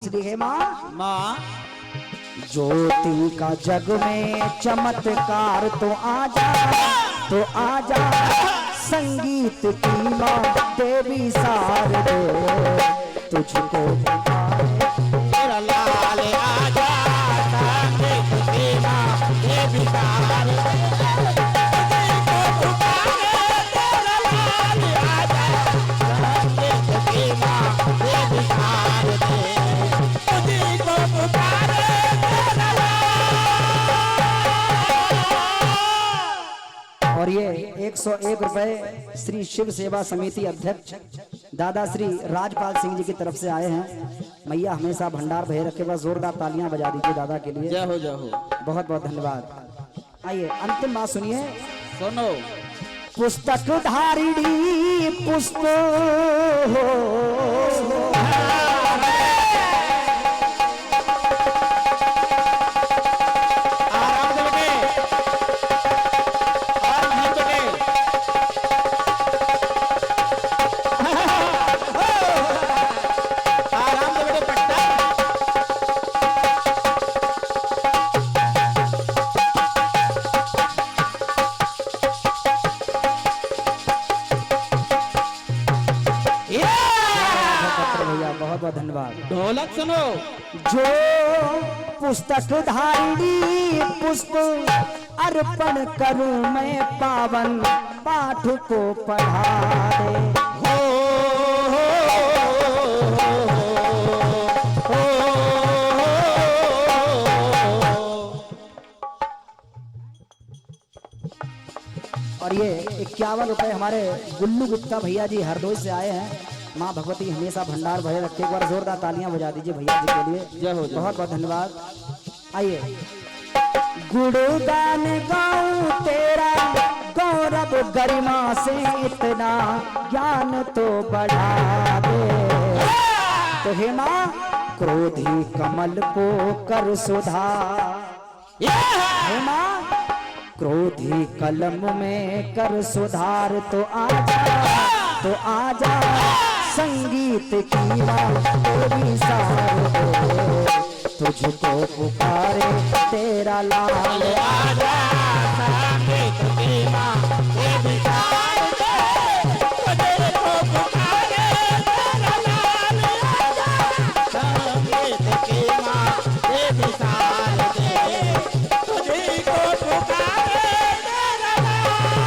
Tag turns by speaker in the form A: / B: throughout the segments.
A: इसलिए है माँ
B: माँ
A: ज्योति का जग में चमत्कार तो आजा, तो आजा संगीत की माँ देवी शारदे, तुझको
B: तेरा लाल आजा संगीत की माँ देवी शारदे,
A: और ये 101 रुपए श्री शिव सेवा समिति अध्यक्ष दादा श्री राजपाल सिंह जी की तरफ से आए हैं। मैया हमेशा भंडार भरे रखे, बस जोरदार तालियां बजा दीजिए दादा के लिए।
B: जय हो जय हो।
A: बहुत बहुत धन्यवाद। आइए अंतिम बात सुनिए।
B: सुनो।
A: पुस्तक धारिणी पुष्प धन्यवाद।
B: ढोलक सुनो।
A: जो पुस्तक धारिणी पुष्प अर्पण करूं मैं पावन पाठ को पढ़ा दे। और ये 51 रुपए हमारे गुल्लू गुप्ता भैया जी हरदोई से आए हैं। माँ भगवती हमेशा भंडार भरे रखे। एक बार जोरदार तालियां बजा दीजिए भैया जी के लिए।
B: जय हो।
A: बहुत बहुत धन्यवाद। आइए गुणगान गाऊं तेरा गौरव गरिमा से इतना ज्ञान तो बढ़ा दे। तो हे माँ क्रोधी कमल को कर सुधार। हे माँ क्रोधी कलम में कर सुधार। तो आजा संगीत की माँ देवी शारदे, तुझको पुकारे तेरा लाल
B: आजा संगीत की माँ देवी शारदे, तुझको पुकारे तेरा लाल आजा संगीत की माँ देवी शारदे, तुझको पुकारे तेरा लाल।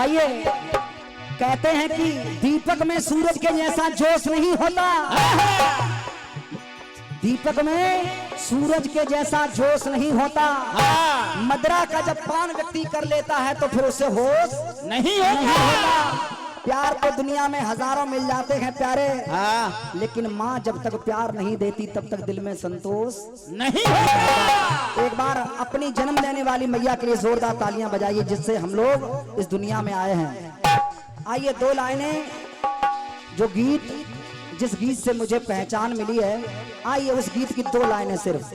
A: आइए कहते हैं कि दीपक में सूरज के जैसा जोश नहीं होता। दीपक में सूरज के जैसा जोश नहीं होता। मदरा का जब पान व्यक्ति कर लेता है तो फिर उसे होश
B: नहीं होता।
A: प्यार तो दुनिया में हजारों मिल जाते हैं प्यारे, लेकिन माँ जब तक प्यार नहीं देती तब तक दिल में संतोष
B: नहीं होता।
A: एक बार अपनी जन्म देने वाली मैया के लिए जोरदार तालियां बजाइए, जिससे हम लोग इस दुनिया में आए हैं। आइए 2 लाइनें, जो गीत जिस गीत से मुझे पहचान मिली है, आइए उस गीत की 2 लाइनें सिर्फ।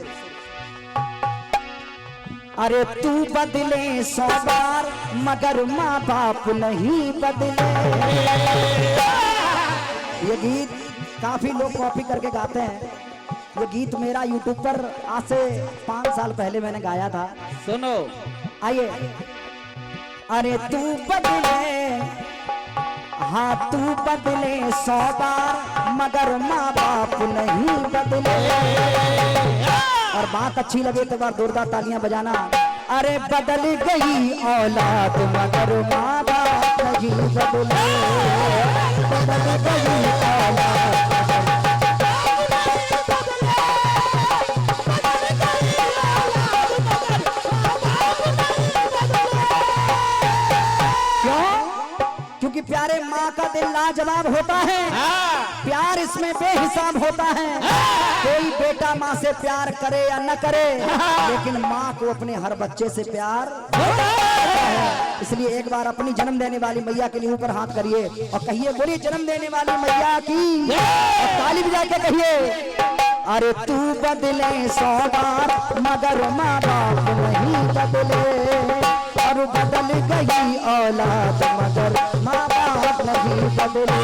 A: अरे तू बदले 100 बार मगर माँ बाप नहीं बदले। ये गीत काफी लोग कॉपी करके गाते हैं। ये गीत मेरा YouTube पर आज से 5 साल पहले मैंने गाया था।
B: सुनो।
A: आइए। अरे तू बदले, हाँ तू बदले 100 बार मगर माँ बाप नहीं बदले। और बात अच्छी लगे तो बार जोरदार तालियां बजाना। अरे बदल गई औलाद मगर माँ बाप नहीं बदले। बदल गई औलाद क्योंकि प्यारे माँ का दिल लाजवाब होता है। प्यार इसमें बेहिसाब होता है। कोई बेटा माँ से प्यार करे या न करे, लेकिन माँ को अपने हर बच्चे से प्यार होता है। इसलिए एक बार अपनी जन्म देने वाली मैया के लिए ऊपर हाथ करिए और कहिए बोलिए जन्म देने वाली मैया की। और ताली बजा के कहिए अरे तू बदले 100 बार मगर माँ बाप नहीं बदले। और बदल गई औलाद मगर माँ बाप नहीं बदले।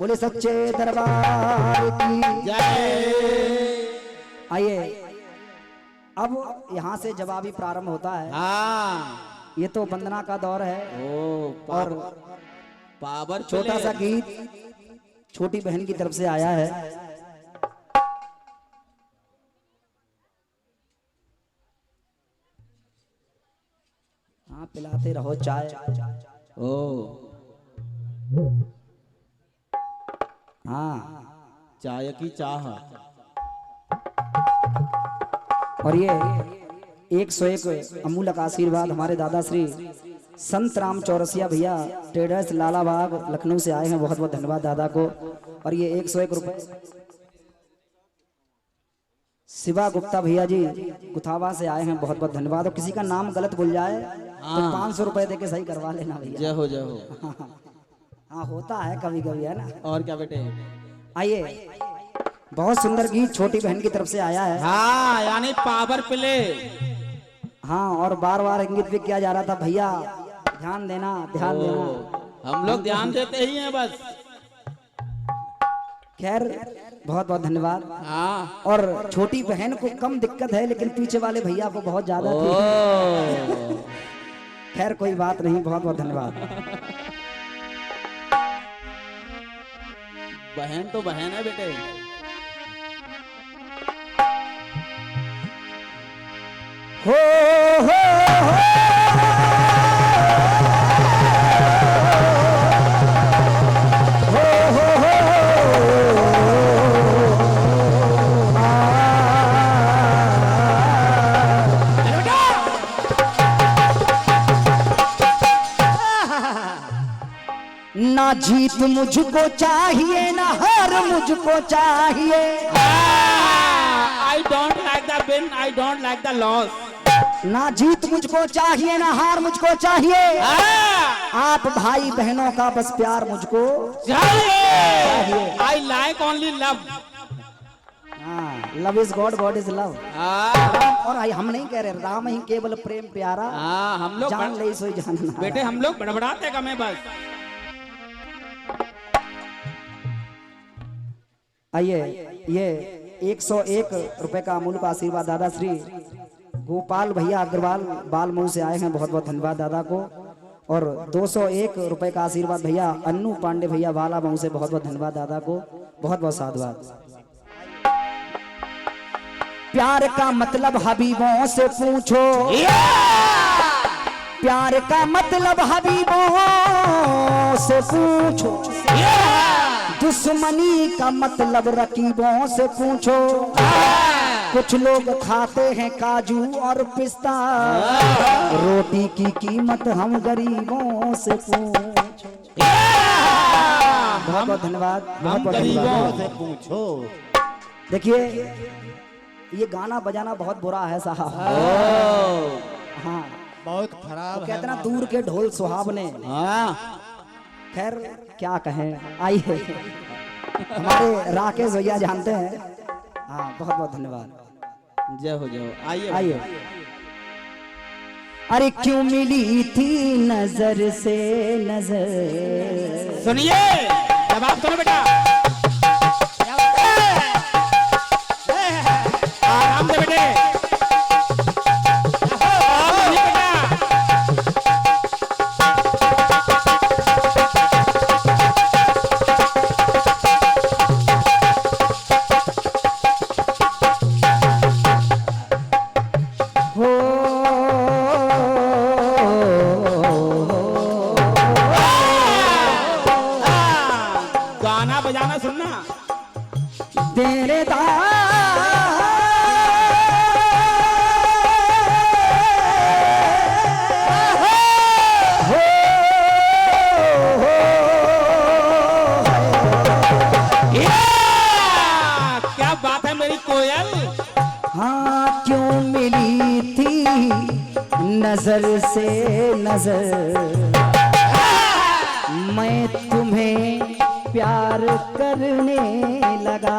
A: बोले सच्चे दरबार की
B: जय।
A: आइए अब यहाँ से जवाबी प्रारंभ होता है।
B: हाँ
A: ये तो वंदना का दौर है
B: ओ
A: और
B: पावर
A: छोटा सा गीत छोटी बहन की तरफ से आया है। हाँ पिलाते रहो चाय।
B: ओ
A: हाँ
B: चाय की चाह।
A: और ये 101 अमूलक आशीर्वाद हमारे दादा श्री संत राम चौरसिया भैया ट्रेडर्स लालाबाग लखनऊ से आए हैं। बहुत बहुत धन्यवाद दादा को। और ये 101 रुपए शिवा गुप्ता भैया जी गुथावा से आए हैं। बहुत बहुत धन्यवाद। और किसी का नाम गलत बोल जाए तो 500 रुपए देके सही करवा लेना भैया।
B: जय हो जय हो।
A: हाँ होता है कभी कभी है ना।
B: और क्या बेटे।
A: आइए बहुत सुंदर गीत छोटी बहन की तरफ से आया है।
B: हाँ यानी पावर प्ले।
A: हाँ और बार बार इंगित भी किया जा रहा था भैया ध्यान देना ध्यान देना।
B: हम लोग ध्यान देते ही हैं बस।
A: खैर बहुत बहुत धन्यवाद।
B: हाँ
A: और छोटी बहन को कम दिक्कत है लेकिन पीछे वाले भैया को बहुत ज्यादा थी।
B: ओ
A: खैर कोई बात नहीं। बहुत बहुत धन्यवाद।
B: बहन तो बहन है बेटे।
A: हो हो ना जीत मुझको चाहिए ना हार मुझको चाहिए।
B: I don't like the win, I don't like the loss.
A: ना जीत मुझको चाहिए ना हार मुझको चाहिए। आप भाई बहनों का बस प्यार मुझको
B: चाहिए। I like only love.
A: हाँ love is God God is love. और हम नहीं कह रहे राम ही केवल प्रेम प्यारा।
B: हम लोग
A: जान ले सोई जानना।
B: बेटे हम लोग बड़बड़ाते कम है बस।
A: आइए ये 101 रुपए का अमूल का आशीर्वाद दादा श्री गोपाल भैया अग्रवाल बालमऊ से आए हैं। बहुत बहुत धन्यवाद दादा को। और 201 रुपए का आशीर्वाद भैया अन्नू पांडे भैया वाला मऊ से। बहुत बहुत धन्यवाद दादा को। बहुत बहुत साधुवाद। प्यार का मतलब हबीबों से पूछो। प्यार का मतलब हबीबों से पूछो। दुश्मनी का मतलब रकीबों से पूछो। कुछ लोग खाते हैं काजू और पिस्ता। रोटी की कीमत हम गरीबों से पूछो। बहुत बहुत धन्यवाद। बहुत बहुत धन्यवाद
B: से पूछो।
A: देखिए ये गाना बजाना बहुत बुरा है साहब। हाँ
C: बहुत खराब
A: तो कहते ना दूर के ढोल सुहावने। खैर क्या कहें। आइए हमारे राकेश भैया जानते हैं। हाँ बहुत बहुत धन्यवाद।
B: जय हो जय हो। आइए
A: आइए। अरे क्यों मिली थी नजर से नजर।
B: सुनिए जवाब सुनो बेटा। आराम से बेटे। गाना बजाना सुनना।
A: तेरे
B: क्या बात है मेरी कोयल।
A: हाँ क्यों मिली थी नजर से नजर। मैं तुम्हें प्यार करने लगा।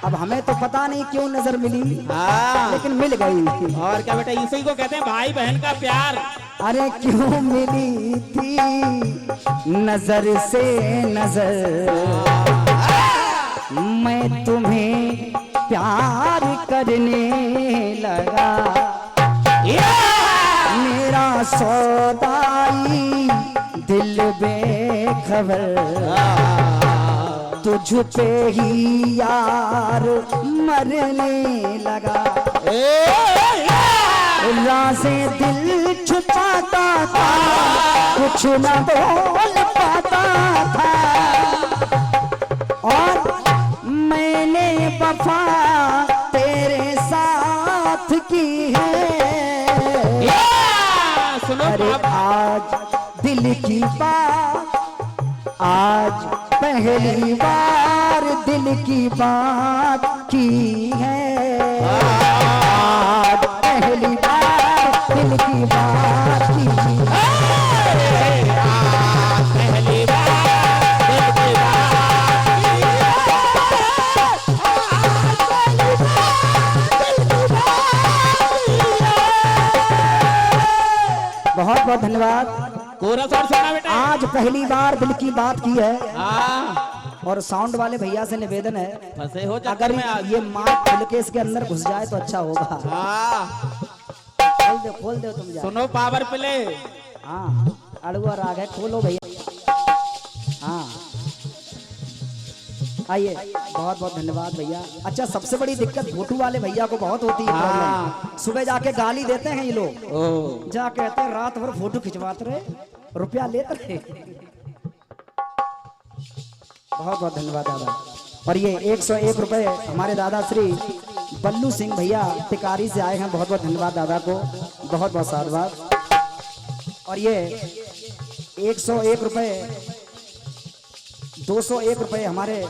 A: अब हमें तो पता नहीं क्यों नजर मिली
B: हाँ
A: लेकिन मिल गई।
B: और क्या बेटा इसी को कहते हैं भाई बहन का प्यार।
A: अरे क्यों मिली थी नजर से नजर, मैं तुम्हें प्यार करने लगा। मेरा सौदाई दिल बेखबर, तुझ पे ही यार मरने लगा। राज़े दिल छुपाता था, कुछ न बोल पाता था, और मैंने वफा तेरे साथ की है। अरे आज दिल की बात, आज पहली बार दिल की बात की है। आज पहली बार दिल की बात की है।
B: आज पहली बार दिल की बात की है।
A: बहुत बहुत धन्यवाद।
B: कोरस और सुना बेटा।
A: आज पहली बार दिल की बात की है।
B: हाँ
A: और साउंड वाले भैया से निवेदन है,
B: फंसे हो
A: अगर
B: चक्कर में आज।
A: ये माइक खुल के इसके अंदर घुस जाए तो अच्छा होगा।
B: हाँ
A: खोल दो तुम जा।
B: सुनो पावर प्ले।
A: हाँ अड़ुआ राग है, खोलो भैया। हाँ आइए, बहुत बहुत धन्यवाद भैया। अच्छा, सबसे बड़ी दिक्कत फोटो वाले भैया को बहुत होती है प्रॉब्लम। सुबह जाके गाली देते हैं ये लोग, जा कहते हैं रात भर फोटो खिंचवाते रहे, रुपया लेते रहे। बहुत बहुत धन्यवाद दादा। और ये 101 रुपए हमारे दादा श्री बल्लू सिंह भैया टिकारी से आए हैं, बहुत बहुत धन्यवाद दादा को, बहुत बहुत साधुवाद। और ये 101 रुपए 201 रुपए हमारे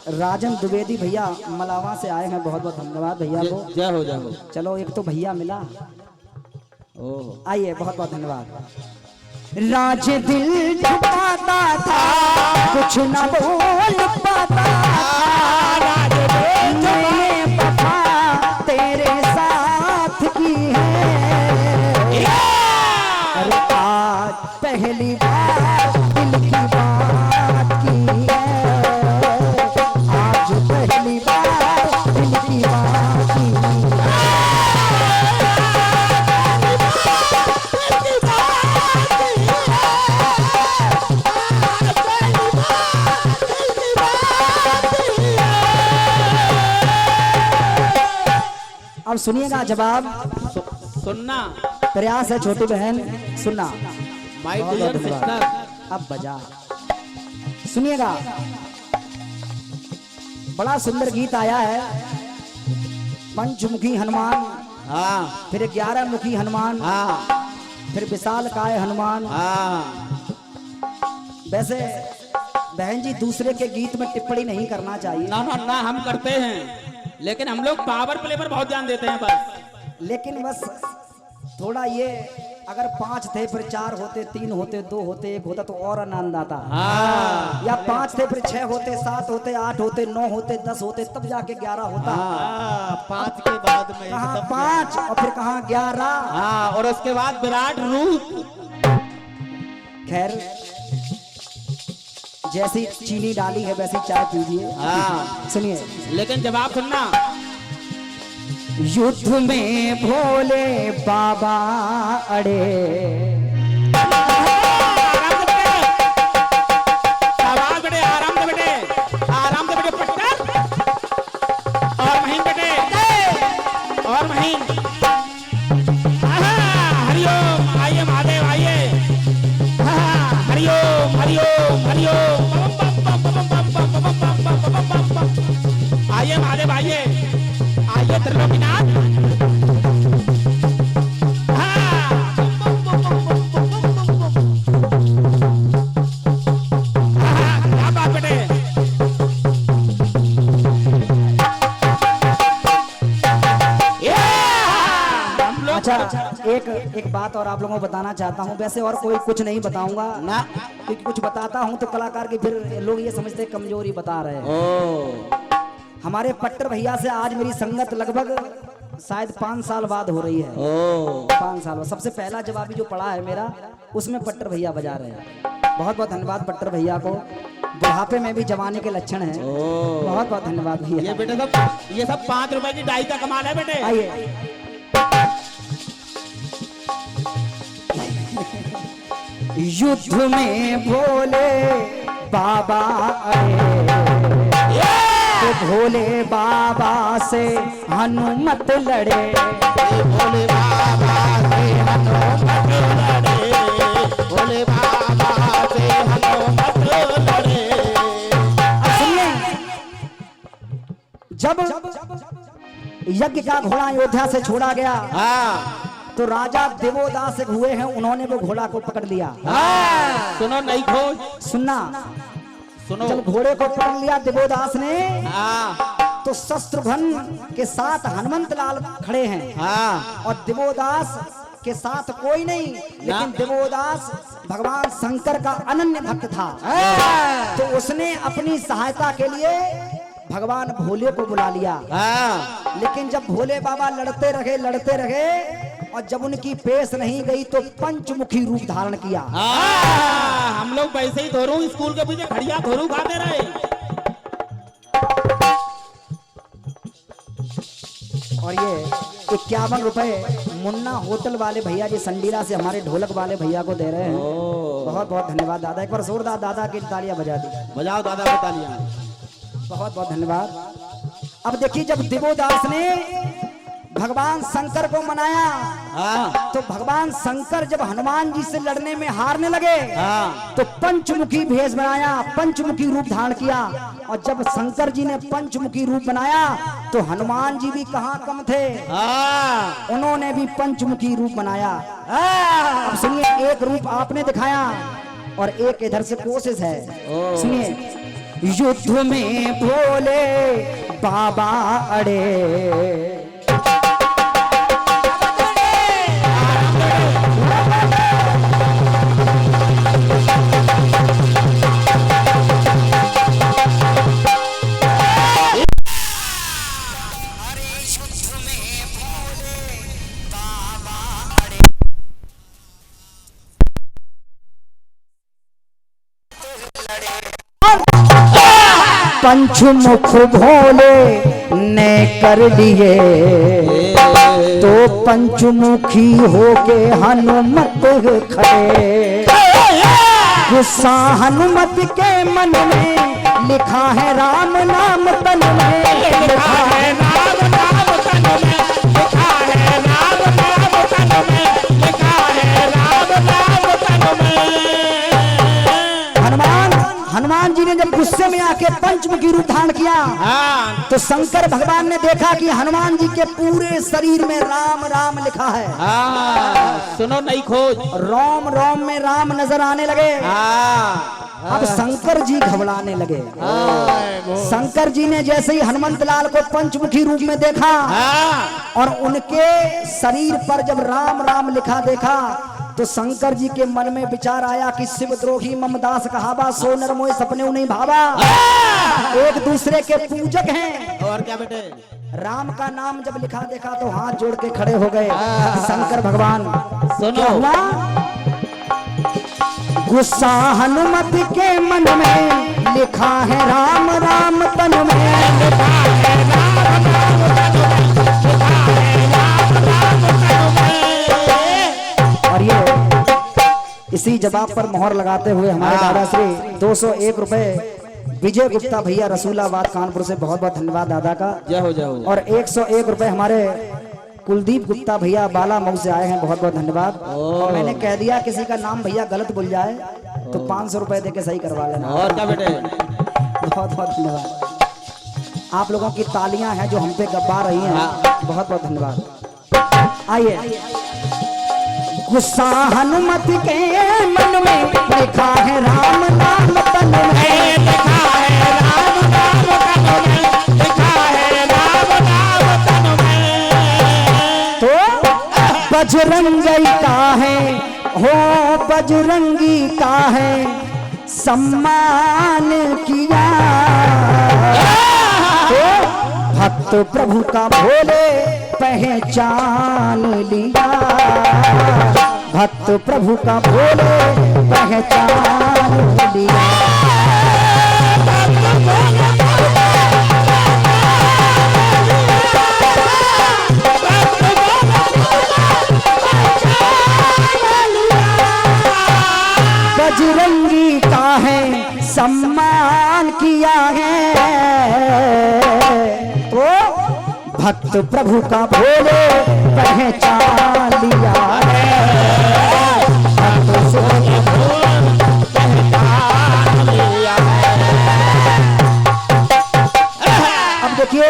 A: राजन द्विवेदी भैया मलावा से आए हैं, बहुत बहुत धन्यवाद भैया को।
B: जय हो जय हो।
A: चलो एक तो भैया मिला, आइए बहुत बहुत धन्यवाद। राज दिल छुपाता था, कुछ न बोल पाता था, मैंने वफा तेरे साथ की है। अरे आज पहली बार दिल की बात की है। आज पहली बार दिल की बात की है। अब सुनिएगा जवाब।
B: सुनना
A: प्रयास है छोटी बहन, सुनना।
B: माय
A: बहुत
B: डियर
A: बहुत धन्यवाद।
B: सिस्टर।
A: अब बजा, सुनिएगा। बड़ा सुंदर गीत आया है। पंचमुखी हनुमान,
B: हाँ
A: फिर 11 मुखी हनुमान,
B: हाँ
A: फिर विशाल काय हनुमान।
B: हाँ।
A: वैसे बहन जी दूसरे के गीत में टिप्पणी नहीं करना चाहिए,
B: ना ना ना, हम करते हैं, लेकिन हम लोग पावर प्ले पर बहुत ध्यान देते हैं बस।
A: लेकिन बस थोड़ा ये, अगर 5 थे फिर 4 होते, 3 होते, 2 होते, 1 होता तो और आनंद आता।
B: हाँ।
A: या 5 थे फिर 6 होते, 7 होते, 8 होते, 9 होते, 10 होते, तब जाके 11 होता।
C: 5 के बाद में
A: कहाँ
C: एकदम
A: 5 और फिर कहाँ 11।
B: हाँ, और उसके बाद विराट रूप।
A: खैर, जैसी चीनी डाली है वैसी चाय पीजिए।
B: हाँ।
A: सुनिए,
B: लेकिन जवाब सुनना।
A: युद्ध में भोले बाबा अड़े,
B: आराम से बेटे, आराम से बेटे, आराम से बेटे, पटकर और महीन बेटे, और महीन। हरिओम, आइए महादेव आइए। हरिओम हरिओम हरिओम। आइए महादेव आइए, आइए त्रिलोकीनाथ। क्या बात बेटे।
A: अच्छा एक बात और आप लोगों को बताना चाहता हूँ। वैसे और कोई कुछ नहीं बताऊंगा
B: ना,
A: क्योंकि कुछ बताता हूँ तो कलाकार की फिर लोग ये समझते कमजोरी बता रहे हैं।
B: ओ
A: हमारे पट्टर भैया से आज मेरी संगत लगभग शायद 5 साल बाद हो रही है।
C: ओ
A: 5 साल बाद सबसे पहला जवाबी जो पड़ा है मेरा, उसमें पट्टर भैया बजा रहे हैं। बहुत बहुत धन्यवाद पट्टर भैया को, बुढ़ापे में भी जवानी के लक्षण हैं। बहुत बहुत धन्यवाद भैया।
B: ये बेटे ये सब 5 रुपए की डाई का कमाल है बेटे।
A: आइए युद्ध में भोले बाबा आए, तो भोले बाबा से हनुमत लड़े।
C: भोले बाबा से हनुमत लड़े, भोले बाबा से हनुमत लड़े।
A: अब सुनिए, जब यज्ञ का घोड़ा अयोध्या से छोड़ा गया, तो राजा देवोदास हुए हैं, उन्होंने वो घोड़ा को पकड़ लिया।
C: सुनो नहीं खोज,
A: सुनना,
C: सुनो।
A: जब घोड़े को पकड़ लिया देवोदास ने, तो शस्त्रघ्न के साथ हनुमंत लाल खड़े हैं, और देवोदास के साथ कोई नहीं, लेकिन देवोदास भगवान शंकर का अनन्य भक्त था। तो उसने अपनी सहायता के लिए भगवान भोले को बुला लिया। लेकिन जब भोले बाबा लड़ते रहे और जब उनकी पेश नहीं गई, तो पंचमुखी रूप धारण किया।
B: हम लोग वैसे ही धोरू स्कूल के पीछे खड़िया धोरू खाते रहे।
A: और ये 51 रुपए मुन्ना होटल वाले भैया जी संडीला से हमारे ढोलक वाले भैया को दे रहे हैं। बहुत बहुत धन्यवाद दादा। एक बार जोरदार दादा की तालियां बजा दी।
C: बजाओ दादा को तालियां।
A: बहुत बहुत धन्यवाद। अब देखिए, जब देवोदास ने भगवान शंकर को मनाया, तो भगवान शंकर जब हनुमान जी से लड़ने में हारने लगे, तो पंचमुखी भेष बनाया, पंचमुखी रूप धारण किया। और जब शंकर जी ने पंचमुखी रूप बनाया, तो हनुमान जी भी कहाँ कम थे, उन्होंने भी पंचमुखी रूप बनाया। अब सुनिए, एक रूप आपने दिखाया और एक इधर से कोशिश है। सुनिए, युद्ध में भोले बाबा अड़े, पंचमुख भोले ने कर लिए, तो पंचमुखी होके हनुमत खड़े। गुस्सा हनुमत के मन में, लिखा है राम नाम तन में, लिखा है
B: राम नाम तन में, लिखा है राम नाम तन में, लिखा है राम नाम तन में।
A: हनुमान जी ने जब गुस्से में आके पंचमुखी रूप धारण किया, तो शंकर भगवान ने देखा कि हनुमान जी के पूरे शरीर में राम राम लिखा है।
C: सुनो नहीं खोज,
A: रोम रोम में राम नजर आने लगे। अब शंकर जी घबराने लगे। शंकर जी ने जैसे ही हनुमंत लाल को पंचमुखी रूप में देखा, और उनके शरीर पर जब राम राम लिखा देखा, तो शंकर जी के मन में विचार आया कि शिवद्रोही ममदास कहावा, सो नर मोह सपने नहीं भावा। एक दूसरे के पूजक हैं।
C: और क्या बेटे,
A: राम का नाम जब लिखा देखा, तो हाथ जोड़ के खड़े हो गए शंकर भगवान।
C: सुनो,
A: हुआ गुस्सा हनुमत के मन में, लिखा है राम राम तन में, लिखा है राम राम तन में, लिखा है राम राम तन में। और ये इसी जवाब पर मोहर लगाते हुए हमारे दादा श्री 201 रुपए विजय गुप्ता भैया रसूलाबाद कानपुर से, बहुत बहुत धन्यवाद दादा का।
C: जय हो जय हो।
A: और 101 रुपए हमारे कुलदीप गुप्ता भैया बाला मऊ से आए हैं, बहुत बहुत धन्यवाद। मैंने कह दिया किसी का नाम भैया गलत बोल जाए तो 500 रुपए देके सही करवा लेना।
C: और क्या बेटे,
A: बहुत बहुत धन्यवाद। आप लोगों की तालियां हैं जो हम पे गब्बा रही हैं, बहुत बहुत धन्यवाद। आइए, गुस्सा हनुमत के मन में, लिखा है राम नाम तन में, लिखा है राम नाम तन में, लिखा है राम नाम तन में। तो बजरंगी का है, हो बजरंगी का है सम्मान किया, तो भक्त प्रभु का भोले पहचान लिया, भक्त प्रभु का भोले पहचान लिया। बजरंगी का है सम्मान किया है, तो भक्त प्रभु का भोले पहचान लिया है। भक्त से पहचान लिया है। अब देखिए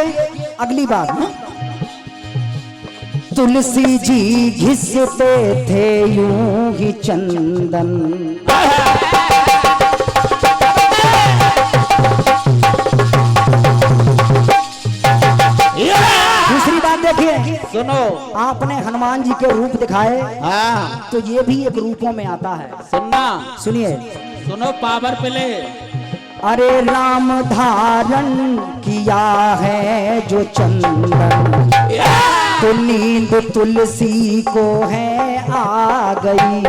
A: अगली बात, तुलसी जी घिसते थे यूं ही चंदन, दूसरी बात देखिए,
C: सुनो।
A: आपने हनुमान जी के रूप दिखाए,
C: हाँ
A: तो ये भी एक रूपों में आता है।
C: सुनना,
A: सुनिए,
C: सुनो पावर प्ले।
A: अरे राम धारण किया है जो चंदन, तो नींद तुलसी को है आ गई।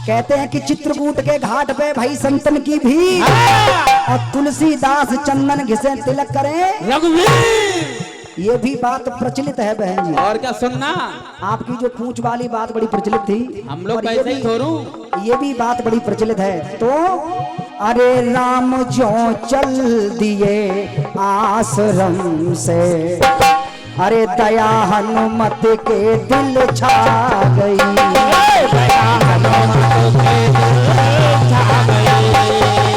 A: कहते हैं कि चित्रकूट के घाट पे भाई संतन की भी, और तुलसीदास चंदन घिसे तिलक करें
C: रघुवीर।
A: ये भी बात प्रचलित है बहन जी।
C: और क्या सुनना,
A: आपकी जो पूंछ वाली बात बड़ी प्रचलित थी,
C: हम लोग
A: और ये
C: कैसे ही
A: भी-
C: छोड़ू।
A: ये भी बात बड़ी प्रचलित है। तो अरे राम जो चल दिए आश्रम से, अरे दया हनुमत के दिल छा गई। दया हनुमत के दिल छा गई।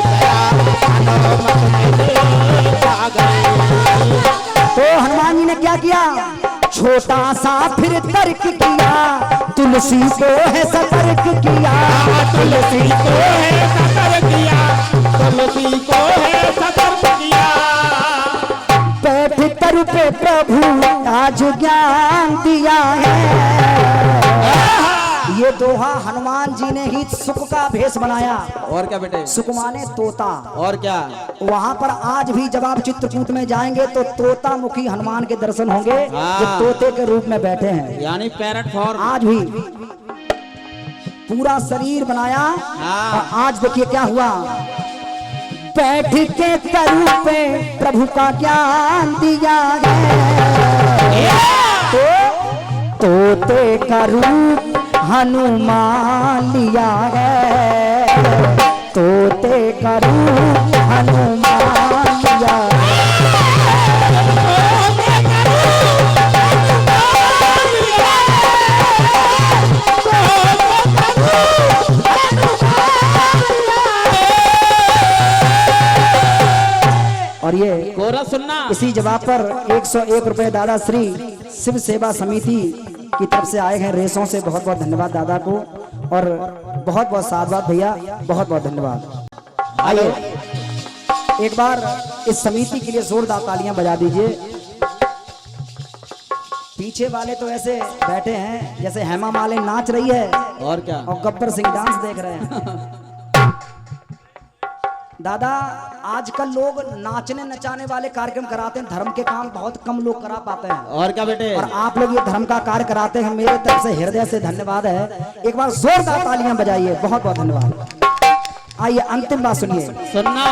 A: दया हनुमत के दिल छा गई। तो हनुमान जी ने क्या किया, छोटा सा फिर तर्क किया, तुलसी को है सतर्क किया। तुलसी को है सतर्क किया, तुलसी को है सतर्क किया। बैठ तरु पे प्रभु आज ज्ञान दिया है। ये दोहा हनुमान जी ने ही सुख का भेष बनाया।
C: और क्या बेटे,
A: सुख माने तोता।
C: और क्या,
A: वहां पर आज भी जब आप चित्रकूट में जाएंगे तो तोता मुखी हनुमान के दर्शन होंगे, जो तोते के रूप में बैठे हैं।
C: यानी पैरट फॉर्म।
A: आज भी पूरा शरीर बनाया। और आज देखिए क्या हुआ, बैठ के तरु पे प्रभु का ज्ञान दिया है। तो तोते का रूप हनुमान लिया है, तोते का रूप हनुमान लिया। और ये
C: गोरा सुनना,
A: इसी जवाब पर 101 रुपए दादा श्री शिव सेवा समिति की तरफ से आए हैं रेसों से। बहुत बहुत धन्यवाद दादा को, और बहुत बहुत साधुवाद भैया, बहुत बहुत धन्यवाद। आइए एक बार इस समिति के लिए जोरदार तालियां बजा दीजिए। पीछे वाले तो ऐसे बैठे हैं जैसे हेमा मालिनी नाच रही है
C: और क्या,
A: और गब्बर सिंह डांस देख रहे हैं। दादा आजकल लोग नाचने नचाने वाले कार्यक्रम कराते हैं, धर्म के काम बहुत कम लोग करा पाते हैं।
C: और क्या बेटे,
A: और आप लोग ये धर्म का कार्य कराते हैं, मेरे तरफ से हृदय से धन्यवाद है। एक बार जोरदार तालियां बजाइए, बहुत बहुत धन्यवाद। आइए अंतिम बात सुनिए,
C: सुनना।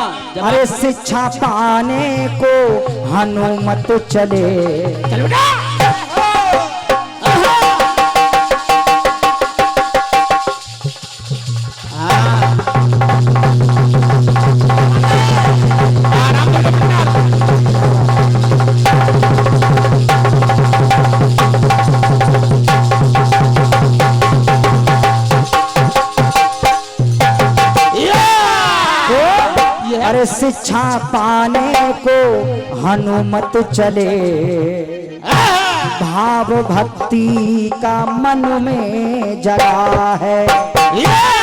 A: अरे शिक्षा पाने को हनुमत चले। चल बेटा। अरे शिक्षा पाने को हनुमत चले, भाव भक्ति का मन में जगा है,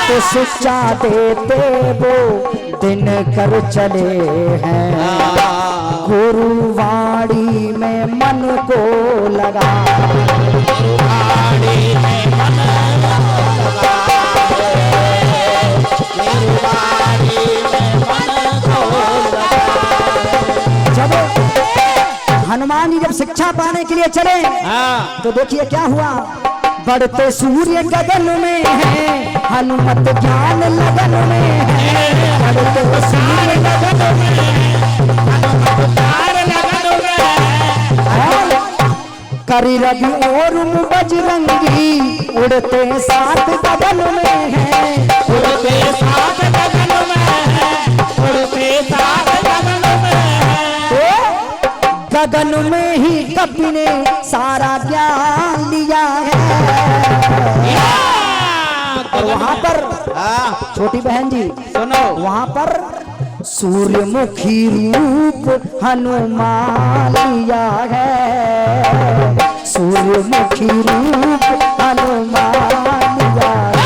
A: तो शिक्षा देते वो दिन कर चले हैं, गुरुवाणी में मन को लगा। गुरुवाणी में मन लगा, गुरुवाणी में मन को लगा। जब हनुमान जी जब परीक्षा पाने के लिए चले
B: हाँ
A: तो देखिए क्या हुआ। बढ़ते सूर्य गगन में है, हनुमत ज्ञान लगन में है। बढ़ते सूर्य गगन में
B: तार लगन में
A: करी रवि और बजरंगी उड़ते साथ गगन में है।
B: उड़ते साथ गगन में है, उड़ते साथ गगन में है।
A: गगन में ही कपि ने सारा ज्ञान लिया है। और वहां पर
C: हाँ
A: छोटी बहन जी
C: सुनो
A: वहां पर सूर्यमुखी रूप हनुमान लिया है। सूर्यमुखी रूप हनुमान लिया है।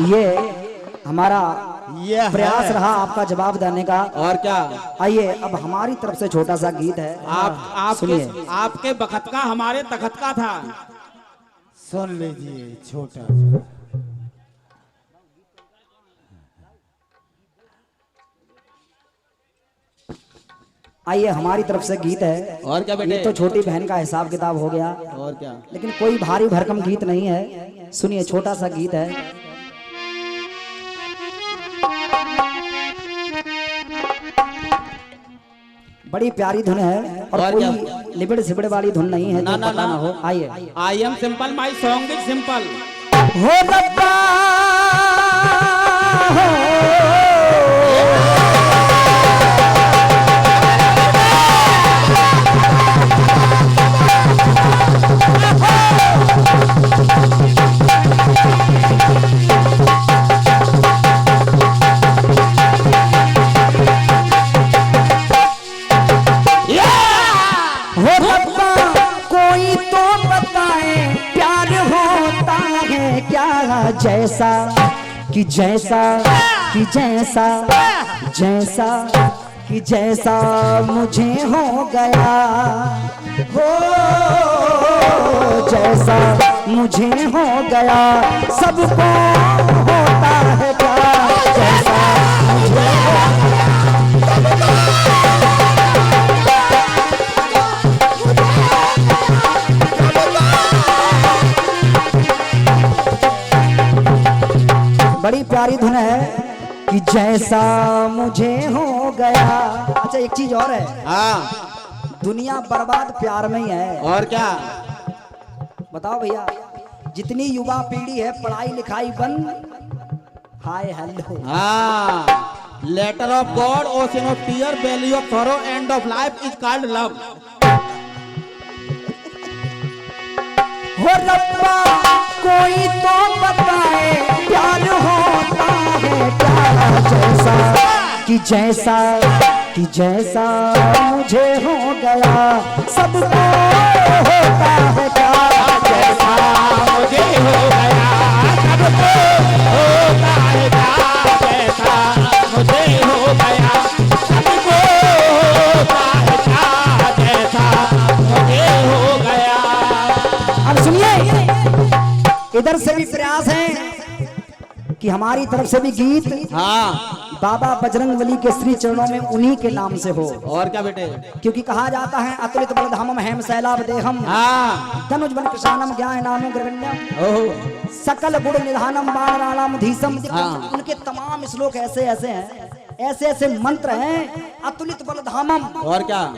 A: ये हमारा प्रयास रहा आपका जवाब देने का।
C: और क्या
A: आइए अब हमारी तरफ से छोटा सा गीत है, सुनिए।
B: आपके बखत का हमारे तखत का था।
D: सुन लीजिए छोटा।
A: आइए हमारी तरफ से गीत है।
C: और क्या
A: ये
C: बेटे
A: तो छोटी बहन का हिसाब किताब हो गया,
C: और क्या
A: लेकिन कोई भारी भरकम गीत नहीं है। सुनिए छोटा सा गीत है। बड़ी प्यारी धुन है और
C: और क्या?
A: कोई लिबड़ सिबड़ वाली धुन नहीं है
C: ना,
A: जो
C: ना,
A: पता
C: ना।
A: ना हो। आइए
B: I am simple, my song is simple.
A: हो रब्बा हो रब्बा कोई तो बताए प्यार होता है क्या, जैसा कि जैसा कि जैसा जैसा कि जैसा मुझे हो गया हो, जैसा मुझे हो गया सबको होता है क्या, जैसा मुझे हो बड़ी प्यारी धुन है कि जैसा मुझे हो गया। अच्छा एक चीज और है,
C: हाँ
A: दुनिया बर्बाद प्यार में ही है।
C: और क्या
A: बताओ भैया, जितनी युवा पीढ़ी है पढ़ाई लिखाई बंद, हाय हेलो।
C: हाँ letter of God ocean of tear value of sorrow end of life is called love.
A: हो रब्बा कोई तो बताए प्यार होता है क्या, जैसा कि जैसा कि जैसा मुझे हो गया सबको होता है क्या, जैसा
B: मुझे हो गया सबको होता है क्या, जैसा मुझे हो गया सबको होता है क्या, जैसा मुझे हो गया।
A: अब सुनिए, इधर से भी प्रयास है कि हमारी तरफ से भी गीत
C: हाँ
A: बाबा बजरंगबली के श्री चरणों में उन्हीं के नाम से हो।
C: और क्या बेटे
A: क्योंकि कहा जाता है अतुलित बलधामम हेम शैलाभ देहम
C: हाँ
A: धनुज बन कृषाणम ज्ञानाम ग्रगण्यम
C: ओह
A: सकल गुण निधानम बाणराणाम धीसम।
C: हाँ।
A: उनके तमाम श्लोक ऐसे ऐसे हैं, ऐसे ऐसे मंत्र हैं अतुलित बलधामम,
C: और क्या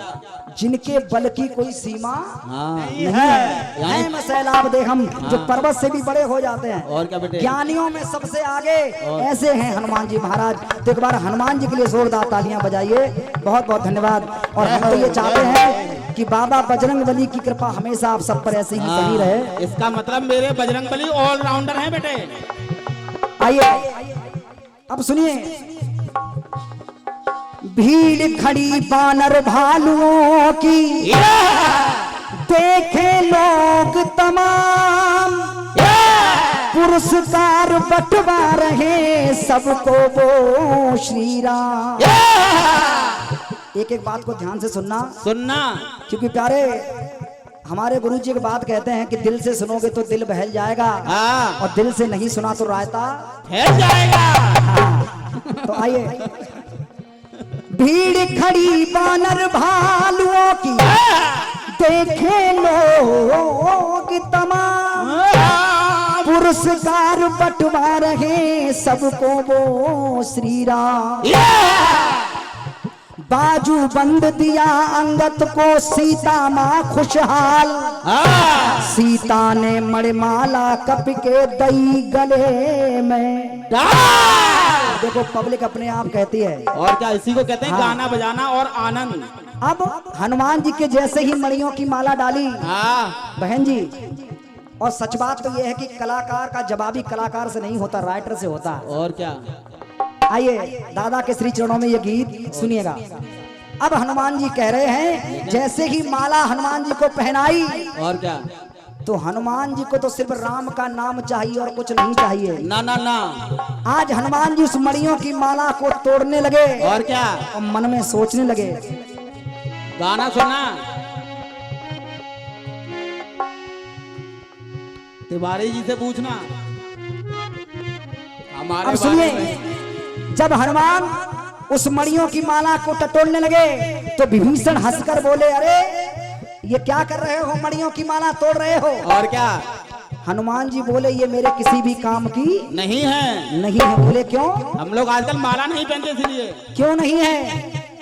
A: जिनके बल की कोई सीमा
C: हाँ
A: नहीं है।
C: यानी-
A: हेम शैलाभ देहम, जो पर्वत से भी बड़े हो जाते हैं।
C: और क्या बेटे
A: ज्ञानियों में सबसे आगे ऐसे हैं हनुमान जी महाराज। तो एक बार हनुमान जी के लिए जोरदार तालियां बजाइए। बहुत बहुत धन्यवाद। और हम तो ये चाहते हैं कि बाबा बजरंगबली की कृपा हमेशा आप सब पर ऐसे ही बनी रहे।
B: हाँ, इसका मतलब मेरे बजरंगबली ऑलराउंडर हैं बेटे।
A: आइए अब सुनिए, भीड़ खड़ी बानर भालुओं की देखे लोग तमाम, पुरस्कार बंटवा रहे सबको वो श्री राम। एक एक बात को ध्यान से सुनना क्योंकि प्यारे हमारे गुरु जी की बात कहते हैं कि दिल से सुनोगे तो दिल बहल जाएगा और दिल से नहीं सुना तो रायता
B: फैल जाएगा।
A: तो आइए, भीड़ खड़ी बानर भालुओं की देखे लोग तमाम, पुरस्कार बंटवा रहे सबको वो श्री राम। बाजू बंद दिया अंगद को सीता माँ खुशहाल, सीता ने मणिमाला कप के दई गले में। देखो पब्लिक अपने आप कहती है,
B: और क्या इसी को कहते हैं गाना बजाना और आनंद।
A: अब हनुमान जी के जैसे ही मणियों की माला डाली बहन जी। और सच बात तो यह है कि कलाकार का जवाबी कलाकार से नहीं होता, राइटर से होता है।
B: और क्या,
A: आइए दादा के श्री चरणों में ये गीत सुनिएगा। अब हनुमान जी कह रहे हैं जैसे ही माला हनुमान जी को पहनाई,
B: और क्या,
A: तो हनुमान जी को तो सिर्फ राम का नाम चाहिए और कुछ नहीं चाहिए।
B: ना ना ना,
A: आज हनुमान जी उस मणियों की माला को तोड़ने लगे
B: और क्या,
A: और मन में सोचने लगे।
B: गाना सुना, तिवारी जी से पूछना हमारे
A: अब सुनिए, जब हनुमान उस मणियों की माला को टटोलने लगे तो विभीषण हंसकर बोले, अरे ये क्या कर रहे हो, मणियों की माला तोड़ रहे हो।
B: और क्या,
A: हनुमान जी बोले ये मेरे किसी भी काम की
B: नहीं है।
A: नहीं है। बोले क्यों?
B: हम लोग आजकल माला नहीं पहनते इसलिए।
A: क्यों नहीं है?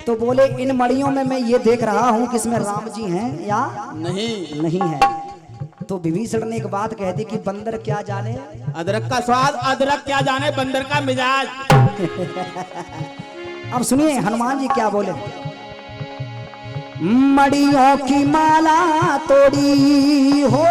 A: तो बोले इन मणियों में मैं ये देख रहा हूँ कि इसमें राम जी हैं या नहीं है। तो विभीषण ने एक बात कह दी कि बंदर क्या जाने
B: अदरक का स्वाद, अदरक क्या जाने बंदर का मिजाज।
A: अब सुनिए हनुमान जी क्या बोले। मड़ियों की माला तोड़ी हो,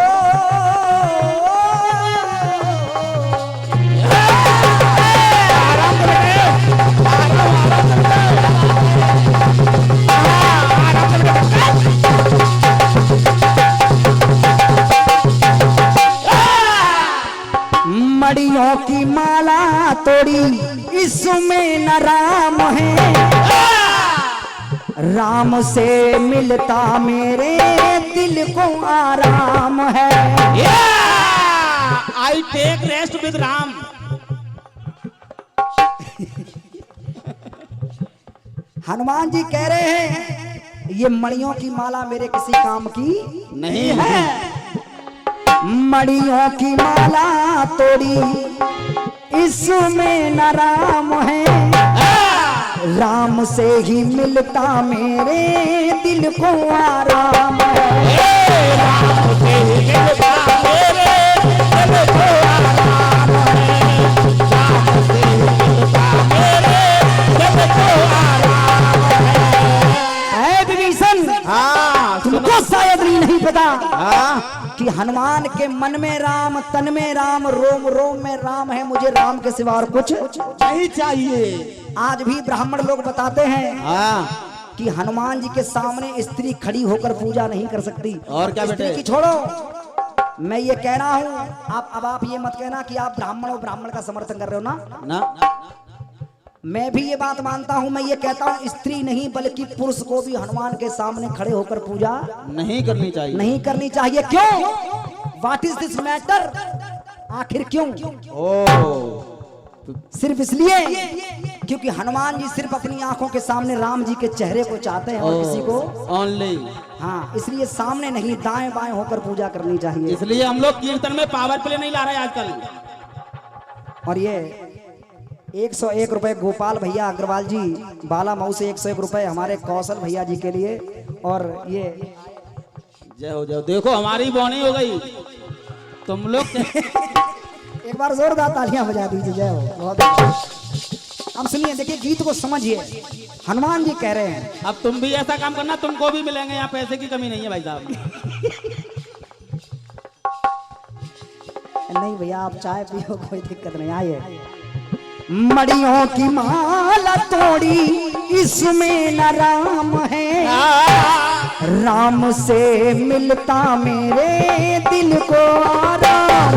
A: मड़ियों की माला तोड़ी इसमें न राम है, राम से मिलता मेरे दिल को आराम है।
B: I take rest with Ram.
A: Hanuman ji कह रहे हैं ये मणियों की माला मेरे किसी काम की
B: नहीं है।
A: मणियों की माला तोड़ी इसमें न राम है, राम से ही मिलता मेरे दिल को आराम है।
B: राम से ही मिलता मेरे दिल को आराम है, राम से ही मिलता मेरे दिल को आराम है।
A: विभीषण, तुमको शायद नहीं पता कि हनुमान के मन में राम, तन में राम, रोम रोम में राम है। मुझे राम के सिवा और कुछ
B: नहीं चाहिए।
A: आज भी ब्राह्मण लोग बताते हैं कि हनुमान जी के सामने स्त्री खड़ी होकर पूजा नहीं कर सकती।
B: और क्या बेटे,
A: की छोड़ो, मैं ये कह रहा हूँ आप ये मत कहना कि आप ब्राह्मण और ब्राह्मण का समर्थन कर रहे हो ना। मैं भी ये बात मानता हूँ। मैं ये कहता हूँ स्त्री नहीं बल्कि पुरुष को भी हनुमान के सामने खड़े होकर पूजा
B: नहीं करनी चाहिए।
A: नहीं करनी चाहिए। क्यों? What is this matter? आखिर क्यों? सिर्फ इसलिए क्योंकि हनुमान जी सिर्फ अपनी आंखों के सामने राम जी के चेहरे को चाहते हैं और किसी को
B: ओनली।
A: हाँ, इसलिए सामने नहीं दाएं बाएं होकर पूजा करनी चाहिए।
B: इसलिए हम लोग कीर्तन में पावर प्ले नहीं ला रहे आजकल।
A: और ये 101 रुपए गोपाल भैया अग्रवाल जी बाला मऊ से 101 रुपए हमारे कौशल भैया जी के लिए। और ये
B: जय हो जय हो। देखो हमारी बॉनी हो गई। तुम लोग
A: एक बार जोरदार तालियां बजा दीजिए। जय हो। बहुत अब सुनिए, देखिए गीत को समझिए। हनुमान जी कह रहे हैं
B: अब तुम भी ऐसा काम करना, तुमको भी मिलेंगे। यहाँ पैसे की कमी नहीं है भाई साहब।
A: नहीं भैया आप चाय पियो, कोई दिक्कत नहीं। आइए। मड़ियों की माला तोड़ी इसमें न राम है, राम से मिलता मेरे दिल को आराम,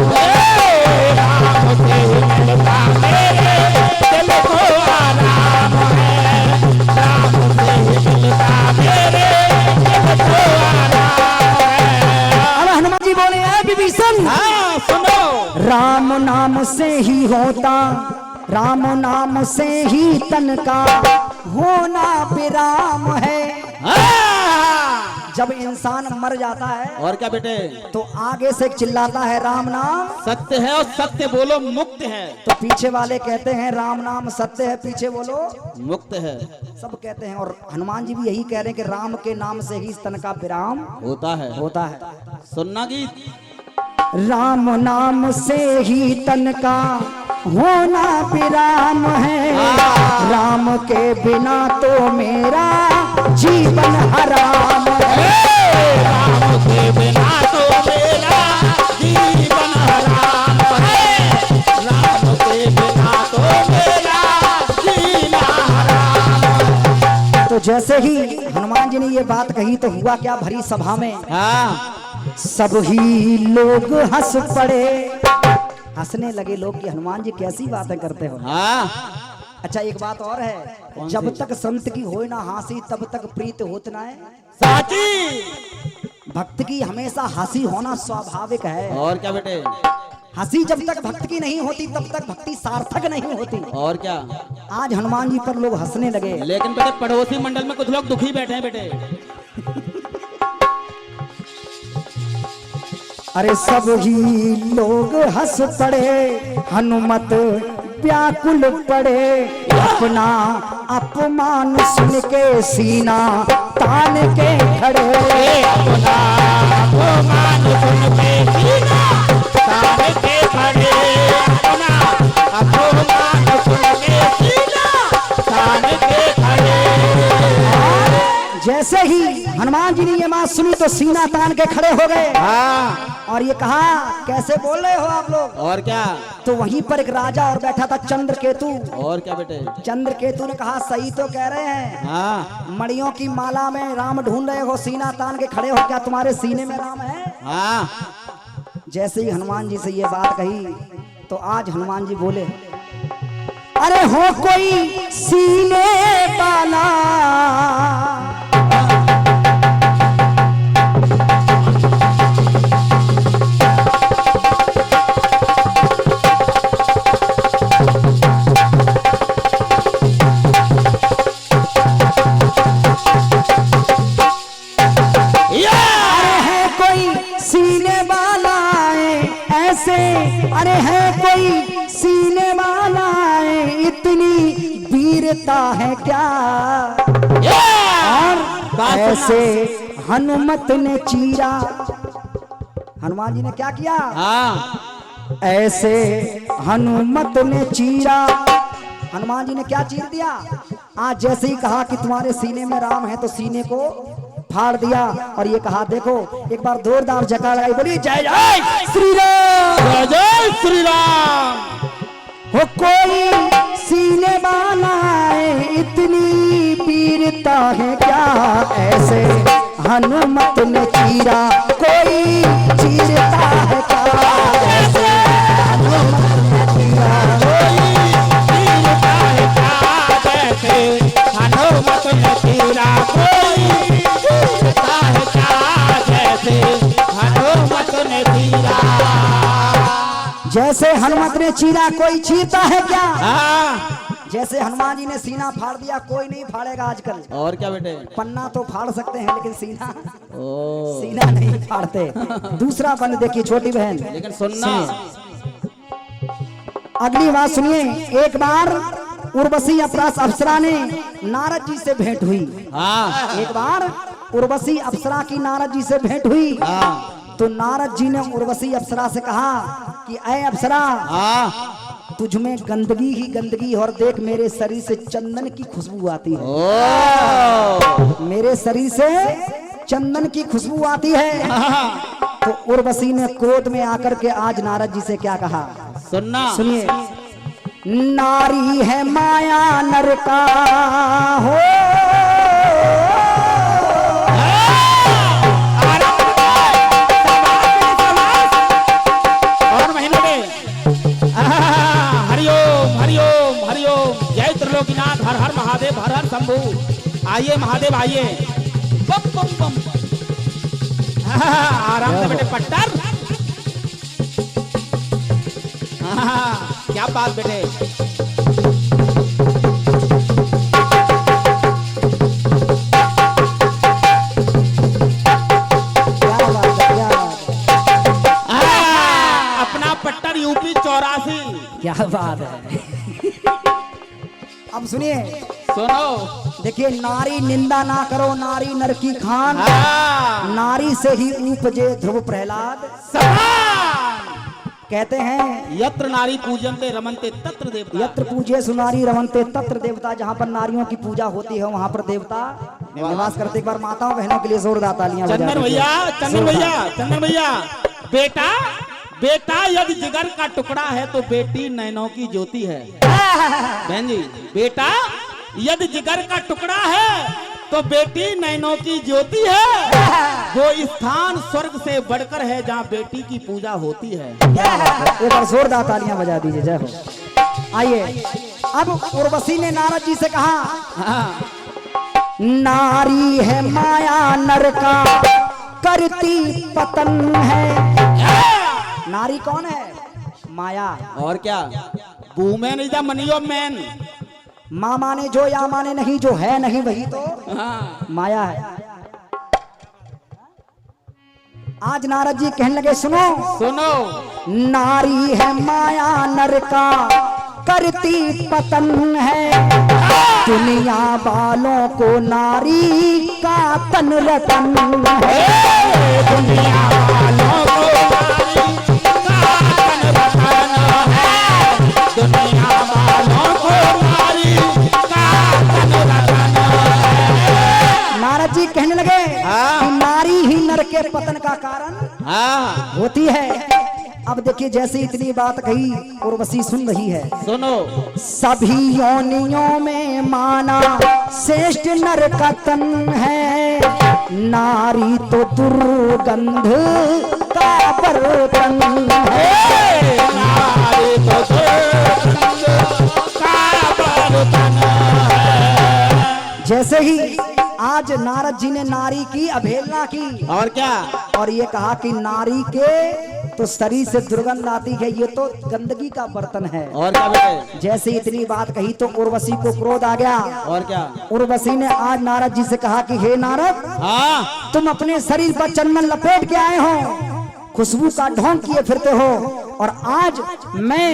B: राम से मिलता मेरे दिल को आराम है, राम से मिलता मेरे दिल को आराम है।
A: अब हनुमान जी बोले हैं विभीषण,
B: हाँ सुनो,
A: राम नाम से ही होता, राम नाम से ही तन का होना विराम है। जब इंसान मर जाता है
C: और क्या बेटे,
A: तो आगे से चिल्लाता है राम नाम
C: सत्य है और सत्य बोलो मुक्त है।
A: तो पीछे वाले कहते हैं राम नाम सत्य है, पीछे बोलो
C: मुक्त है
A: सब कहते हैं। और हनुमान जी भी यही कह रहे हैं कि राम के नाम से ही स्तन का विराम
C: होता है।
A: होता है।
C: सुनना गीत,
A: राम नाम से ही तन का होना विराम है, राम के बिना तो मेरा जीवन हराम है,
B: राम के बिना तो मेरा जीवन हराम है, राम के बिना तो मेरा जीना हराम है।
A: तो जैसे ही हनुमान जी ने ये बात कही तो हुआ क्या, भरी सभा में
C: हाँ
A: सब ही लोग हंस पड़े, हंसने लगे लोग कि हनुमान जी कैसी बातें करते हो।
C: हाँ।
A: अच्छा एक बात और है, जब तक संत की होए ना हंसी तब तक प्रीत होत ना है।
C: साची,
A: भक्त की हमेशा हंसी होना स्वाभाविक है।
C: और क्या बेटे,
A: हंसी जब तक भक्त की नहीं होती तब तक भक्ति सार्थक नहीं होती।
C: और क्या।
A: आज हनुमान जी पर लोग हंसने लगे,
C: लेकिन बेटे पड़ोसी मंडल में कुछ लोग दुखी बैठे हैं बेटे।
A: अरे सब ही लोग हंस पड़े, हनुमत व्याकुल पड़े, अपना अपमान सुन के सीना तान के खड़े,
B: अपना अपमान सुन के सीना तान के खड़े, अपना अपमान सुन के सीना तान के खड़े।
A: जैसे ही हनुमान जी ने ये बात सुनी तो सीना तान के खड़े हो गए।
C: हाँ।
A: और ये कहा कैसे बोल रहे हो आप लोग।
C: और क्या।
A: तो वहीं पर एक राजा और बैठा था चंद्रकेतु।
C: और क्या बेटे।
A: चंद्रकेतु ने कहा सही तो कह रहे हैं,
C: हाँ।
A: मणियों की माला में राम ढूंढ रहे हो, सीना तान के खड़े हो, क्या तुम्हारे सीने में राम है।
C: हाँ।
A: जैसे ही हनुमान जी से ये बात कही तो आज हनुमान जी बोले, अरे हो कोई सीने वाला, अरे है कोई सीने वाला है, इतनी वीरता है क्या। और ऐसे हनुमत ने चीरा, हनुमान जी ने क्या किया।
C: हाँ।
A: ऐसे हनुमत ने चीरा, हनुमान जी ने क्या चीर दिया। आज जैसे ही कहा कि तुम्हारे सीने में राम है तो सीने को फाड़ दिया और ये कहा देखो, एक बार जोरदार जयकार लगाई, बोलिए जय जय श्री राम,
C: जय जय श्री राम।
A: हो कोई सीने वाला है, इतनी वीरता है क्या। ऐसे हनुमत ने चीरा, कोई चीरता है क्या। ऐसे हनुमत ने चीरा,
B: कोई चीरता है क्या। जैसे हनुमत ने चीरा, कोई चीरता है क्या। जैसे हनुमत ने चीरा,
A: जैसे हनुमत ने चीरा कोई चीरता है क्या।
C: हाँ।
A: जैसे हनुमान जी ने सीना फाड़ दिया, कोई नहीं फाड़ेगा आजकल।
C: और क्या बेटे।
A: पन्ना तो फाड़ सकते हैं लेकिन
C: ओ।
A: सीना नहीं फाड़ते। दूसरा बंद देखिए छोटी बहन,
C: लेकिन सुनना,
A: अगली बात सुनिए। एक बार उर्वशी अप्सरा ने नारद जी से भेंट हुई।
C: हाँ।
A: एक बार उर्वशी अप्सरा की नारद जी से भेंट हुई।
C: हाँ।
A: तो नारद जी ने उर्वशी अप्सरा से कहा कि ऐ अप्सरा,
C: हाँ।
A: तुझमें गंदगी ही गंदगी, और देख मेरे शरीर से चंदन की खुशबू आती है।
C: ओ।
A: मेरे शरीर से चंदन की खुशबू आती है। तो उर्वशी ने क्रोध में आकर के आज नारद जी से क्या कहा,
C: सुनना
A: सुनिए। नारी है माया नर का हो,
B: शंभू आइए महादेव आइए। बम बम बम। आराम से बेटे पट्टर। क्या बात बेटे। अपना पट्टर यूपी 84।
A: क्या बात है। अब सुनिए,
B: सुनो।
A: देखिए, नारी निंदा ना करो, नारी नर की खान। नारी से ही उपजे ध्रुव प्रहलाद। कहते हैं
B: यत्र नारी पूजन्ते रमन्ते तत्र देवता।
A: यत्र पूजे सुनारी रमन्ते तत्र देवता। जहाँ पर नारियों की पूजा होती है वहाँ पर देवता निवास करते। एक बार माताओं बहनों के लिए जोरदार तालियां बजा
B: चंदन
A: दीजिए।
B: भैया, चंदन भैया, चंदन भैया। बेटा बेटा यदि जिगर का टुकड़ा है तो बेटी नैनों की ज्योति है। बहन जी, बेटा यदि जिगर का टुकड़ा है तो बेटी नैनों की ज्योति है। वो स्थान स्वर्ग से बढ़कर है जहाँ बेटी की पूजा होती है।
A: एक बार जोरदार तालियां बजा दीजिए। जय हो। आइए, अब उर्वशी ने नारद जी से कहा, नारी है माया नर का करती पतन है। नारी कौन है? माया।
B: और क्या? Women is the money of man.
A: माँ माने जो या माने नहीं, जो है नहीं वही तो माया है। आज नारद जी कहने लगे, सुनो
B: सुनो।
A: नारी है माया नर का करती पतन है। दुनिया वालों को नारी का तन रतन है।
B: दुनिया वालों को नारी का तन रतन है। दुनिया वालों को नारी का तन रतन है।
A: नारद जी कहने लगे कि नारी ही नर के पतन का कारण होती है। अब देखिए, जैसे इतनी बात कही उर्वशी सुन रही है।
B: सुनो।
A: सभी योनियों में माना श्रेष्ठ नर का तन है। नारी तो दुर्गंध का बर्तन है।
B: नारी तो दुर्गंध का बर्तन है।
A: जैसे ही आज नारद जी ने नारी की अवहेलना की
B: और क्या,
A: और ये कहा कि नारी के तो शरीर से दुर्गंध आती है, ये तो गंदगी का बर्तन है।
B: और क्या बेटे?
A: जैसे इतनी बात कही तो उर्वशी को क्रोध आ गया।
B: और क्या?
A: उर्वशी ने आज नारद जी से कहा कि हे नारद, तुम अपने शरीर पर चंदन लपेट के आए हो, खुशबू का ढोंग किए फिरते हो, और आज मैं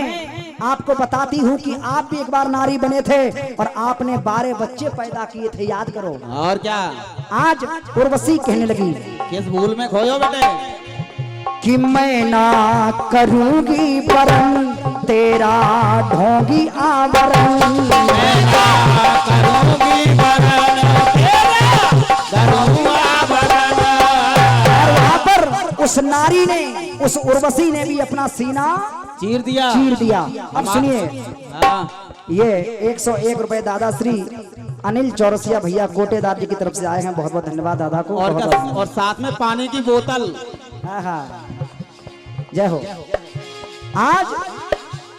A: आपको बताती हूँ कि आप भी एक बार नारी बने थे और आपने 12 बच्चे पैदा किए थे, याद करो।
B: और क्या?
A: आज उर्वशी कहने लगी,
B: किस भूल में खोयो बेटे?
A: कि मैं ना करूंगी वरण तेरा ढोंगी आवरण।
B: मैं ना करूंगी वरण तेरा करूंगा आवरण।
A: और वहां पर उस नारी ने, उस उर्वशी ने भी अपना सीना
B: चीर दिया।
A: अब सुनिए, ये 101 रुपए दादा श्री अनिल चौरसिया भैया कोटेदार जी की तरफ से आए हैं। बहुत बहुत धन्यवाद दादा को।
B: और साथ में पानी की बोतल।
A: जय हो। आज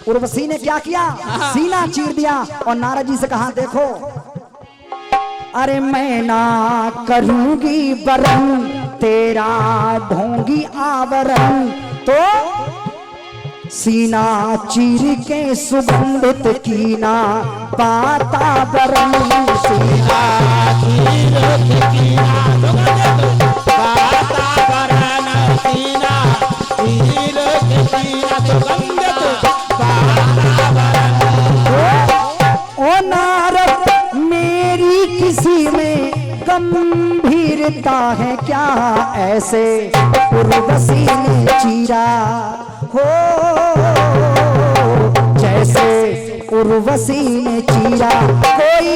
A: उर्वशी ने क्या किया? सीना चीर दिया और नारद जी से कहा, देखो, अरे मैं ना करूंगी वरण तेरा ढोंगी आवरण, तो सीना चीर के सुगंधित कीना पाता वरण। सीना
B: चीर के कीना सुगंधित पाता वरण। सीना चीर के कीना सुगंधित पाता वरण।
A: ओ नारद, मेरी किसी में गंभीरता है क्या? ऐसे उर्वशी ने चीरा हो, जैसे उर्वशी ने चीरा कोई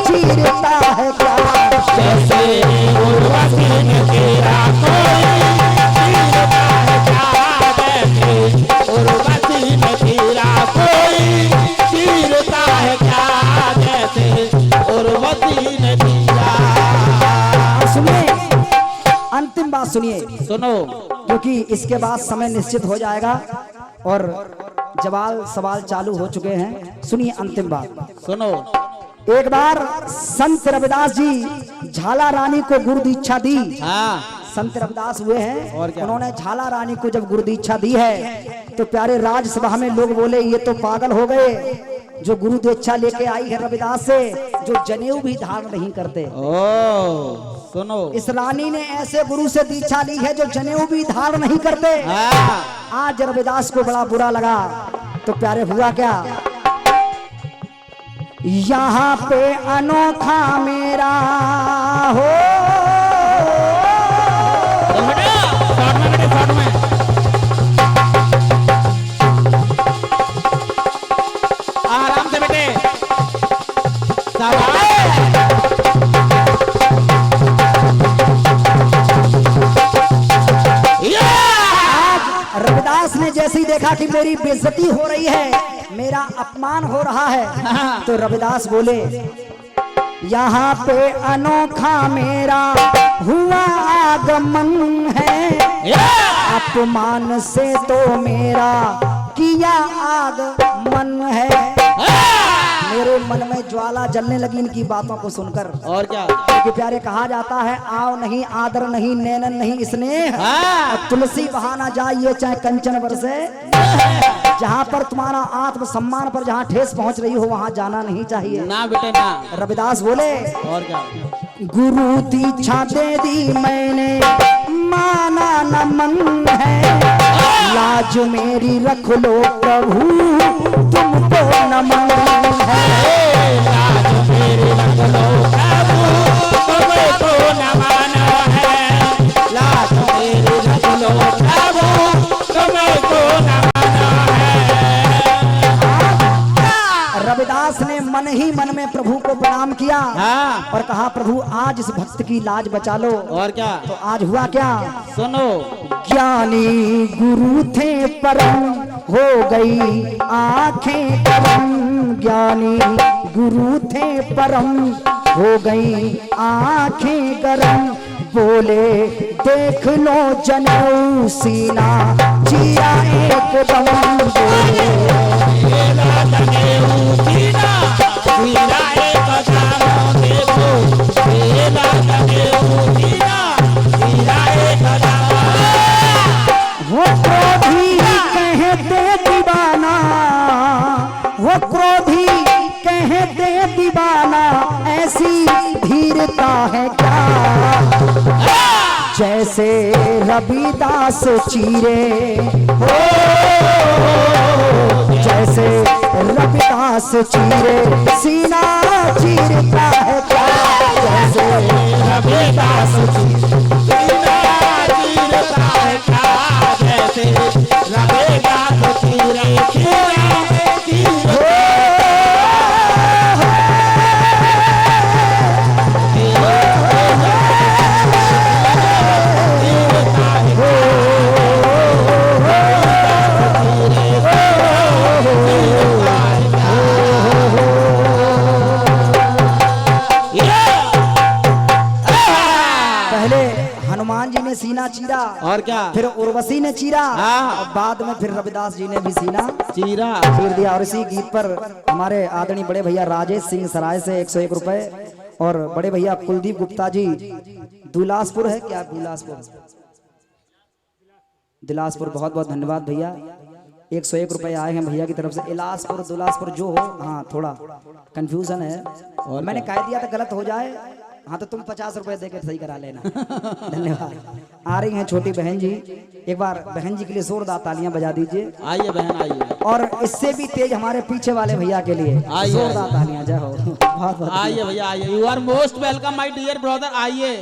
A: चीरता है क्या?
B: जैसे उर्वशी ने चीरा कोई चीरता है क्या? जैसे उर्वशी ने चीरा कोई चीरता है क्या? जैसे उर्वशी ने चीरा।
A: सुनिए, अंतिम बात सुनिए,
B: सुनो,
A: क्योंकि इसके बाद समय निश्चित हो जाएगा और जवाब सवाल चालू हो चुके हैं। सुनिए अंतिम बात।
B: सुनो।
A: एक बार संत रविदास जी झाला रानी को गुरु दीक्षा दी।
C: हाँ
A: संत रविदास हुए हैं
C: और क्या?
A: उन्होंने झाला रानी को जब गुरु दीक्षा दी है तो प्यारे राजसभा में लोग बोले ये तो पागल हो गए, जो गुरु दीक्षा लेके आई है रविदास से, जो जनेऊ भी धारण नहीं करते।
C: ओ सुनो,
A: इस रानी ने ऐसे गुरु से दीक्षा ली है जो जनेऊ भी धारण नहीं करते।
C: हाँ
A: आज रविदास को बड़ा बुरा लगा। तो प्यारे हुआ क्या, यहाँ पे अनोखा मेरा हो,
C: शॉर्ट में आराम से बेटे,
A: रविदास ने जैसे ही देखा कि मेरी बेइज्जती हो रही है, मेरा अपमान हो रहा है, तो रविदास बोले यहाँ पे अनोखा मेरा हुआ आगमन है, अपमान से तो मेरा किया आगमन है। मेरे मन में ज्वाला जलने लगी इनकी बातों को सुनकर।
C: और क्या,
A: क्योंकि प्यारे कहा जाता है आओ नहीं आदर नहीं नैनन नहीं स्नेह, और तुलसी बहाना जाइए चाहे कंचन बरसे। जहाँ पर तुम्हारा आत्म सम्मान पर जहाँ ठेस पहुँच रही हो वहाँ जाना नहीं चाहिए
C: ना बेटे ना।
A: रविदास बोले
C: और क्या,
A: गुरु दीक्षा दे दी मैंने माना न मन है, लाज मेरी रख लो प्रभु तुमको नमन है,
C: लाज मेरी रख लो प्रभु तुमको नमन है, लाज मेरी रख लो प्रभु तुमको नमन है।
A: रविदास ने मन ही मन में प्रभु को प्रणाम किया।
C: हाँ
A: और कहा प्रभु आज इस भक्त की लाज बचा लो।
C: और क्या,
A: तो आज हुआ क्या,
C: सुनो,
A: ज्ञानी गुरु थे परम हो गई आंखें करम, ज्ञानी गुरु थे परम हो गई आंखें गरम, बोले देख लो जनेऊ सीना जिया एकदम, बोले
C: जनेऊ सीना सीना एकदम, देखो मेरा जनेऊ सीना सीना एकदम।
A: वो क्रोधी कहते दीवाना, वो क्रोधी कहते दीवाना, ऐसी धीरता है क्या, जैसे रविदास चीरे हो, जैसे रविदास चीरे सीना चीरता है क्या, जैसे रविदास
C: सीना चीरता है क्या, जैसे रविदास चीरे सीना चीरे।
A: हनुमान जी ने सीना चीरा
C: और क्या,
A: फिर उर्वशी ने चीरा,
C: हाँ।
A: और बाद में फिर रविदास जी ने भी सीना
C: चीरा
A: चीर दिया। और इसी गीत पर हमारे आदरणीय बड़े भैया राजेश सिंह सराय से 101 रुपए, और बड़े भैया कुलदीप गुप्ता जी दुलासपुर है क्या, दिलासपुर बहुत बहुत धन्यवाद भैया, 101 रुपए आए हैं भैया की तरफ से। इलासपुर दुलासपुर जो हो, हाँ थोड़ा कंफ्यूजन है और मैंने कह दिया था गलत हो जाए, हाँ तो तुम 50 रुपए देकर सही करा लेना। धन्यवाद। आ रही हैं छोटी बहन जी, एक बार बहन जी के लिए जोरदार तालियां बजा दीजिए।
C: आइए बहन आइए,
A: और इससे भी तेज हमारे पीछे वाले भैया के लिए
C: आइए,
A: जोरदार तालियां। जय हो। बहुत बहुत
C: आइए भैया आइए, you are most welcome my dear brother, आइए।